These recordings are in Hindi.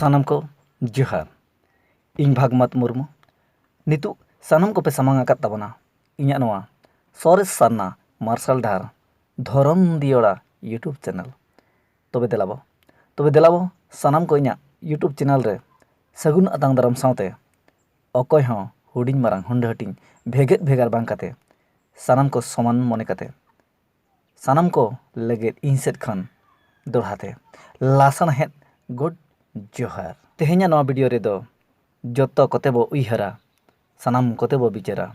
सानम को जोहार इन भागमत मुर्मू नितु सानम को पे सामांग आकात ताबना इन्या नोआ सोरेस सारना मार्शल डार धरम दियोड़ा यूट्यूब चैनल तबे देलाबो सानम को इन्या यूट्यूब चैनल रे सगुन अतांग दाराम सावते अकय हों हुडिंग मारांग हुंडा हटिंग भेगेत भेगार बांग काते सानम को समान मने काते सानम को लगे इन सेट खन दोड़ाते लासन हेत गुड जोहार तेहेnya नवा वीडियो रे दो जत्तो कोते बो उइहरा सानाम कोते बो बिचारा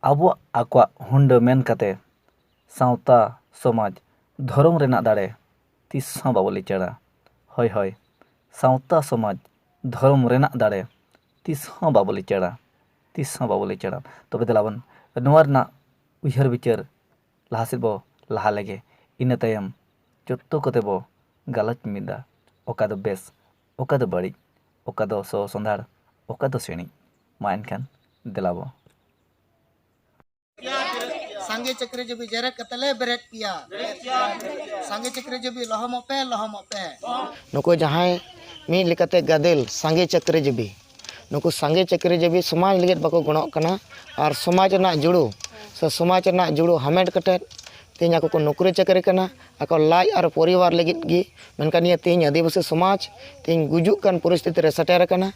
आबो आक्वा हुंडा मेन काते सावता समाज धर्म रेना दाड़े तिस हं बाबो लिचाड़ा होय होय सावता समाज धर्म रेना दाड़े तिस हं बाबो लिचाड़ा तबे देलाबन नोआ रेना उइहर बिचार लाहासेद बो लाहा लेगे इना तायम जत्तो कोते बो गालच मिदा ओका दो बेस ओका दो बड़ी ओका दो सो संधार ओका दो सेणी मा एनखान देलाबो सांगे चक्रे जो भी जरक कतले ब्रेक किया सांगे चक्रे जो भी लहमो पे नुको जहां मी लिकते गदेल सांगे चक्रे जो भी नुको सांगे चक्रे जो भी समाज लिगत बको गणो कना और समाज ना जुड़ो समाज ना जुड़ो हमेट कटे तेज को नौकरी चाकरी करना ako लाज और परिवार लगित गी मेनका निया तेज आदिवासी समाज तेज गुजुक कान परिस्थिति रे सटेर कना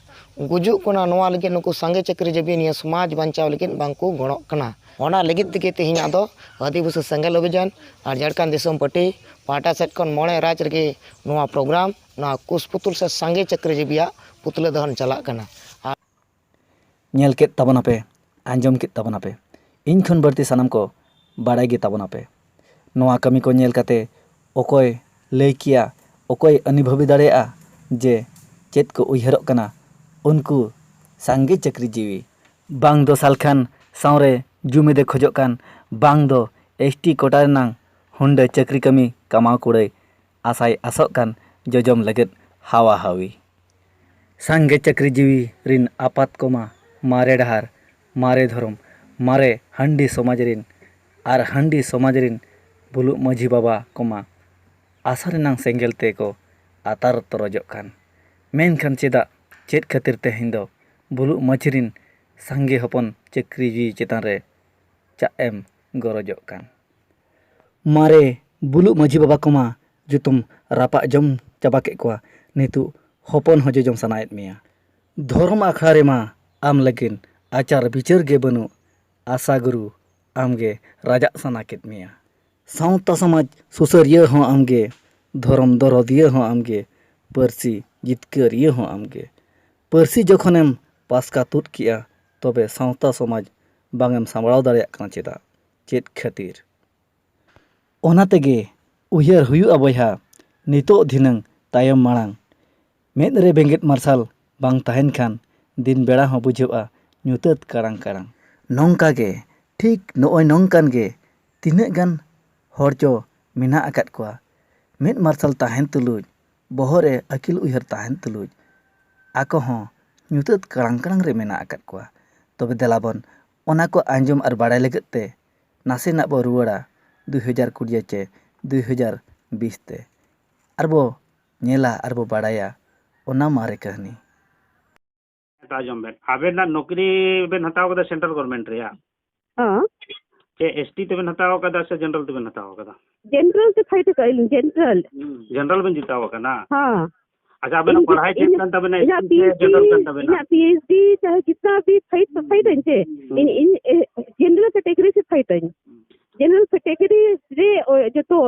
गुजुक कोना नोआ लगित नुको सांगे चक्री जबी निया समाज बांचाव लगित बांको गणो कना ओना लगित तके तेज आदो आदिवासी संगल अभियान और झारखंड दिसम पार्टी पाटा सेट खन मोड़े राज रे नोआ प्रोग्राम ना कुसपुतुल से सांगे चक्री जबिया पुतले दहन चला कना नेल के तबनापे आंजम के तबनापे इन खन बर्ती सनम को बाड़ाई गे तबनापे नोआ कमी को नेल काते ओकोय लय किया ओकोय अनुभवी दाड़ेया जे चेत को उयहरक कना उनको सांगे चक्री जीवी बांग दो सालखान सावरे जुमिदे खोजक कान बांग दो एसटी कोटा रेनांग हुंडे चक्री कमी कमाव कुड़ै आसाय आसक कान जजम लगत हावा हावी सांगे चक्री जीवी रिन आपात कोमा मारे डहार मारे धर्म मारे हंडी समाज रिन आर हंडी समाज रिन बुलुक माझी बाबा कोमा आशा रेनांग सेंगेल ते को आतार तरजक कान मेनखान चेदा चेत खातिर तेहें दो बुलुक माझी रिन सांगे हपन चक्री जी चेतान रे चा एम गरजक कान मारे बुलुक माझी बाबा कोमा जो तुम रापा जम चाबा के कोआ नितु हपन हो जम सनायत मिया धर्म आखड़ा रे मा आम लगिन आचार विचार गे बनु आशा गुरु आमगे राजा सना केत मिया सावता समाज सुसरिया हों आमगे धर्म दरदिया हों आमगे परसी जितकरिया हों आमगे परसी जखनेम पासका तुद किया तबे सावता समाज बांगेम सांभळाव दाड़ेयाग काना चेदा चेत खातिर ओना तेगे उयहार हुयुआ बयहा नितो धिनांग तायम माड़ांग मेद रे बेंगेत मार्शल बांग ताहेन खान दिन बेड़ा हों बुझावआ ᱧᱩᱛᱟᱹᱛ ᱠᱟᱲᱟᱝ ᱠᱟᱲᱟᱝ नोंका गे ठीक नोय नोंकान गे तिनाग गान हर चो मेना आकात कोआ मेद मार्शल ताहेन तुलुज बहरे अकिल उयहर ताहेन तुलुज आको हों ᱧᱩᱛᱟᱹᱛ ᱠᱟᱲᱟᱝ ᱠᱟᱲᱟᱝ रे मेना आकात कोआ तबे देलाबन ओना को आंजम और बाड़ाय लगत ते नासेना बो रुवाड़ा 2020 चे 2020 ते आरबो नेला आरबो बाड़ाया ओना मारे कहनी ताजम बेन आबेन ना नौकरी बेन हताव कदा सेंट्रल गवर्नमेंट रे चे एसटी ते बेन हताव कदा से जनरल ते बेन हताव कदा जनरल से फाइट कइल जनरल बेन जिताव कना हां अच्छा आबेन पढ़ाई ठीक kan तबे ना जनरल kan तबे ना पीएचडी चाहे जितना भी फाइट है इन जनरल कैटेगरी से फाइट है जनरल कैटेगरी रे जतो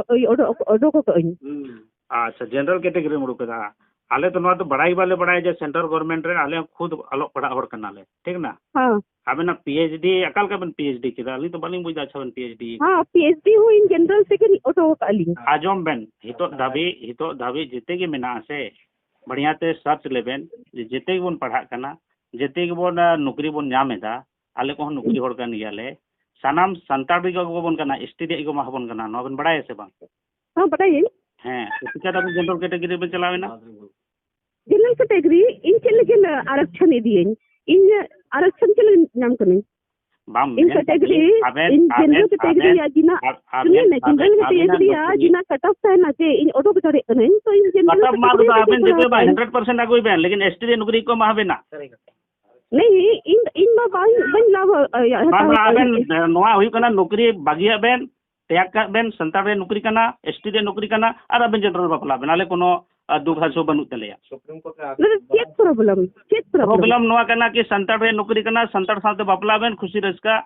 ओडो को अच्छा जनरल कैटेगरी मुड़ कदा आले तो नवा तो बड़ाई वाले बड़ाई जे सेंट्रल गवर्नमेंट रे आले खुद अलो पढ़ा हड़ कना ले ठीक ना हां आबेन पीएचडी अकाल का बन पीएचडी किदा अली तो बालिंग बुझा छवन पीएचडी हां पीएचडी हो इन जनरल से के ओटो काली आजम बेन हितो धाबी जिते के मेना से बढ़िया ते सर्च लेबेन जिते के बन पढ़ा कना जिते के बन नौकरी बन नामेदा आले को नौकरी हड़ कन याले सानाम संताड़ी को बन कना एसटी रे को मा बन कना नो बन बड़ाय से बा हां बताइए हैं तो क्या तब जनरल कैटेगरी पे चलावेना जनरल कैटेगरी इन के लिए आरक्षण दिए इन आरक्षण के लिए नाम कने bam in category in general category या जिना सुनिए ना जनरल कैटेगरी या जिना कट ऑफ है ना जे इन ऑटो कटोरे कने तो इन जनरल कटअप मार्क तो आबेन जेते बा 100% अगुई बेन लेकिन एसटी रे नौकरी को माहबेना नहीं इन मा बन लाभ बाम आबेन नोआ हुई कना नौकरी बागिया बेन त्याग का बेन संताल रे नौकरी कना एसटी रे नौकरी कना और आबेन जनरल बापला बेन आले कोनो दुख हासो बनु तलेया चेक प्रॉब्लम नोआ कना कि संताल रे नौकरी कना संताल साथे बापला बेन खुशी रस्का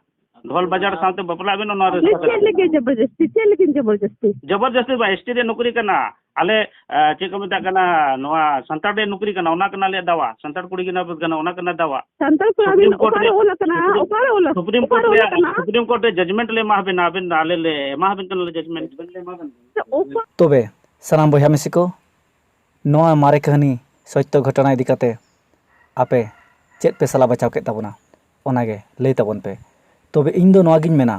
ढोल बाजार साथे बापला बेन नोआ रस्का लेकिन जबरदस्ती जबरदस्ती बा एसटी रे नौकरी कना आले चे को मेता कना नोआ संताल रे नौकरी कना ओना कना ले दावा संताल कुड़ी कना ओना कना दावा संताल को अभी ओपारे ओला कना सुप्रीम कोर्ट रे जजमेंट ले माहबेन आबेन आले ले माहबेन कना ले जजमेंट तबे सानाम बयहा मिसी को नोआ मारे कहानी सत्य घटना इदी काते आपे चेत पे सला बचाव के ताबोना ओनागे लई ताबोन पे तबे इन दो नोआ गिन मेना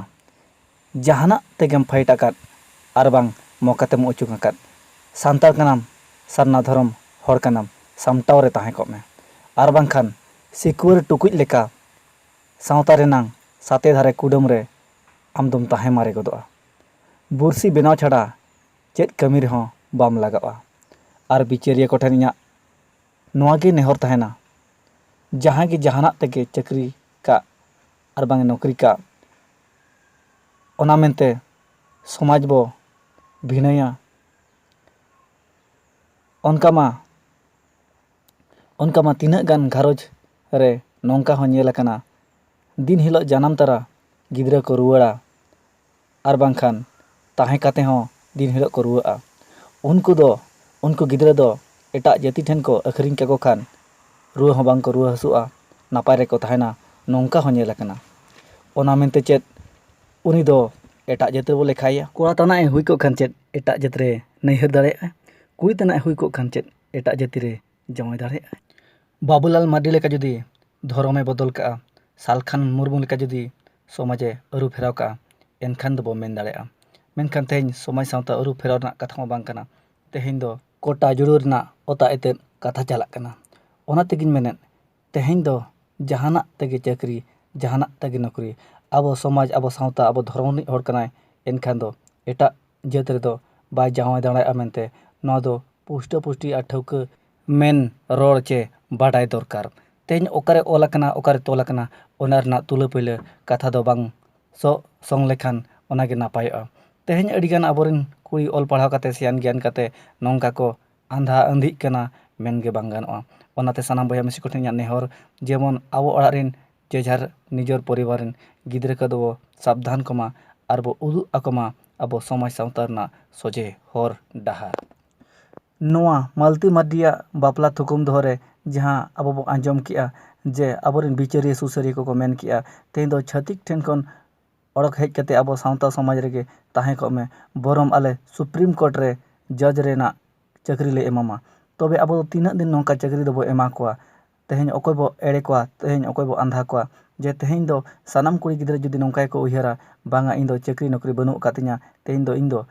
जहाना तेगेम फाइट आकात आरबांग मौकातेम उचुक आकात सांताल कनाम सारना धर्म हर कनाम सामटाव रे ताहे को में आरबांग खान सिकुर टुकुज लेका सावता रेनांग साते धारे कुडम रे आमदम ताहे मारे गदोआ बुरसी बेनाव छाड़ा चेत कमी रे हों बाम लगावा और बिचारिया को ठन इᱧᱟᱹᱜ नोआ गे नेहर तहना जहाँ की जहाना तेगे चक्री का और बांग नौकरी का ओना मेनते समाज बो भिनया उनका मा तीना गान घारोज रे नौका हो नेल कना दिन हिलो जानम तारा गिद्रा को रुवाड़ा और बांखान ताहे काते हो दिन हिलो को रुवाड़ा उनको गिद्रा दो एटा जाति ठेन को अखरिंग के को खान रुआ हो बांग को रुआ हसुआ नापाय रे को तहना नौका हो नेल कना ओना मेनते चेत उनी दो एटा जाति बो लेखाया कोड़ा तना ए हुई को खान चेत एटा जाति रे नैहर दाड़े कुड़ी तना हुई को खान चेत एटा जाति रे जमाय दाड़े बाबूलाल मार्डी लेका जुदी धर्मे बदल का सालखान मुर्मू लेका जुदी समाजे अरु फेराव का एनखान दो बो मेन दाड़े मेनखान तेहन समाज सावता अरु फेराव ना कथा बांग कना तेहन दो कोटा जुड़ूर ना ओता एते कथा चला कना ओना तेगिन मेनेन तेहन दो जहाना तेगे चक्री जहाना तेगे नौकरी अब समाज अब सावता अब धर्म नि हर कनाय एनखान दो एटा जात रे दो बाय जावाय दाड़ाया मेनते नोआ दो पुष्ट पुष्टि आ ठौक मेन रोड चे बाडाय दरकार तेहन ओकारे ओला कना ओकारे तोला कना ओना रना तुला पहिले कथा दो बांग संग लेखान ओनागे नापायआ तेहन अडिगान आबोरिन कुड़ी ऑल पढ़ाव काते सियान ज्ञान काते नौका को आंधा अंधी कना मेनगे बांग गानोआ ओनाते सानाम बया मिसी कोठेन नेहर जेमन आबो अड़ारिन जेझार निजर परिवारिन गिद्रा को दो सावधान कमा आरबो उदु आकमा अब समाज सावता रना सोजे हर डाहार नोआ मालती मार्डिया बापला थुकुम दोहरे जहाँ अब बो आंजम किया जे आबोरिन बिचारी सुसरी को मेन किया तेन दो छतिक ठेन कोन अड़क हेज कते अब सावता समाज रेगे ताहे को में बरम आले सुप्रीम कोर्ट रे जज रेना चक्री ले एमामा तबे अब तीना दिन नौका चक्री दो बो एमा कोआ तेहन अकोय बो एड़े कोआ तेहन अकोय बो आंधा कोआ जे तेहन दो सानाम कुड़ी गिद्रा जुदी नौका को उयहरा बांगा इन दो चक्री नौकरी बनु कातिnya तेहन दो इन दो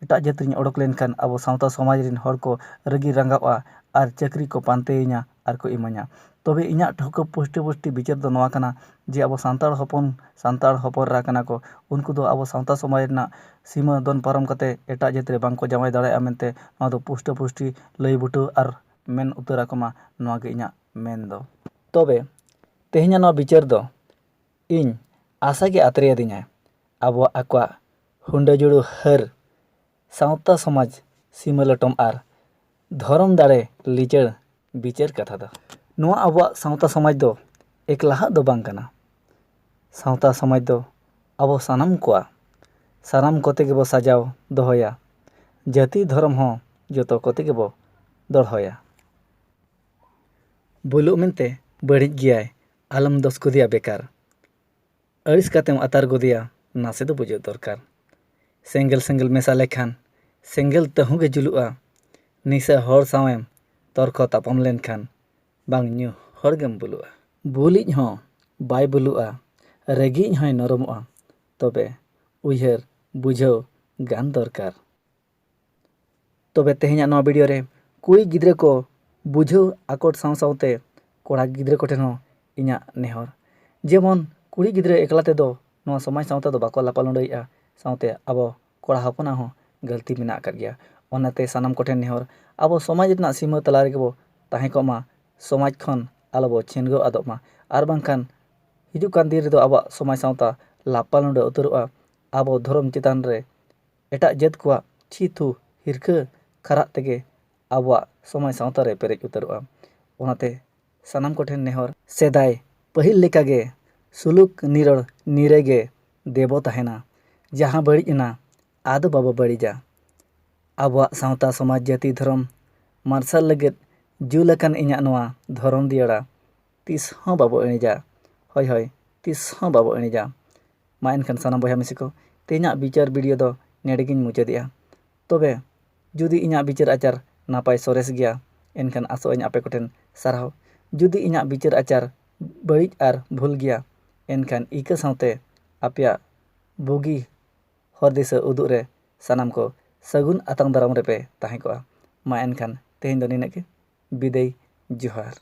एटा जातिरिन अड़क लेनखान अब सावता समाज रिन हर को रगी रंगावा और चक्री को पांतेइnya और को इमाnya तबे इᱧᱟᱹᱜ ठोक पुष्टि पुष्टि विचार दो नोआ कना जे अब सांताड़ हपन रा कना को उनको दो अब सावता समाज रना सीमा दोन पारम कते एटा जाति रे बांको जमाय दाड़ाया मेनते नोआ दो पुष्ट पुष्टि लई बुटो और मेन उतरा कमा नोआ गे इᱧᱟᱹᱜ मेन दो तबे तेहenya नोआ विचार दो इन आशा के आतरे दिnya अब आक्वा हुंडा जुड़ू हर सावता समाज सीमा लटम और धर्म दाड़े लिचड़ विचार कथा दो नोआ अब सावता समाज दो एकलाहा दो बांग कना सावता समाज दो अब सानाम कोते के बो साजाव दोहया जाति धर्म हो जतो कोते के बो दड़होया बोलो मेनते बड़िज गियाय आलम दोस को दिया बेकार अड़िस कातेम अतार को दिया नासे दो बुझे दरकार सेंगल मेसा लेखान सेंगल तहु गे जुलुआ निसा हर सावेम तर्क तापम लेनखान बांग न्यू हरगेम बुलुआ बुलिज हो बाय बुलुआ रेगिज होय नरमोआ तबे उयहर बुझाव गान दरकार तबे तेहenya नोआ वीडियो रे कुड़ी गिद्रा को बुझाव आकोट साव सावते कोड़ा गिद्रा को ठेन हो इᱧᱟᱹᱜ नेहर जेमन कुड़ी गिद्रे एकला तेदो नोआ समाज सावते दो बाको लापा लुंडईआ सावते आबो कोड़ा हपना हो गलती मेना आकाद गया ओनाते सानाम कोठेन नेहर आबो समाज रना सीमा तला रेगे बो ताहें को मा समाज खन आलोबो छिनगो आदोग मा आर बांखान हिजुग कान दिन रेदो आबो समाज सावता लापा लुंडे उतरोआ आबो धर्म चितान रे एटा जेत कुआ थीथु हिरखा खरा तेगे आबो समाज सावता रे पेरेज उतरोआ ओनाते सानाम कोठेन नेहर सेदाय पहिल लेकागे सुलुक निरड़ निरेगे देबो ताहेना जहां बड़िज ना आदो बाबो बड़िजा आबो सावता समाज जाति धर्म मार्शल लगेद जुलकन इᱧᱟᱜ नोआ धर्म दियड़ा तीस हों बाबो एणिजा होय होय तीस हों बाबो एणिजा मा एनखान सानाम बया मिसी को तेना बिचार वीडियो दो नेडेगिन मुचादिया तबे जुदी इᱧाᱜ बिचार आचार नापाय सोरेस गया एनखान आसो इन आपे कोठेन साराव जुदी इᱧाᱜ बिचार आचार बड़िज आर भूल गया एनखान इका सावते आपिया बुगी हर दिशा उदुग रे सानाम को सगुन आतंग दाराम रेपे ताहें कोआ मा एनखान तेहेन दो निनागे बिदाय जोहार।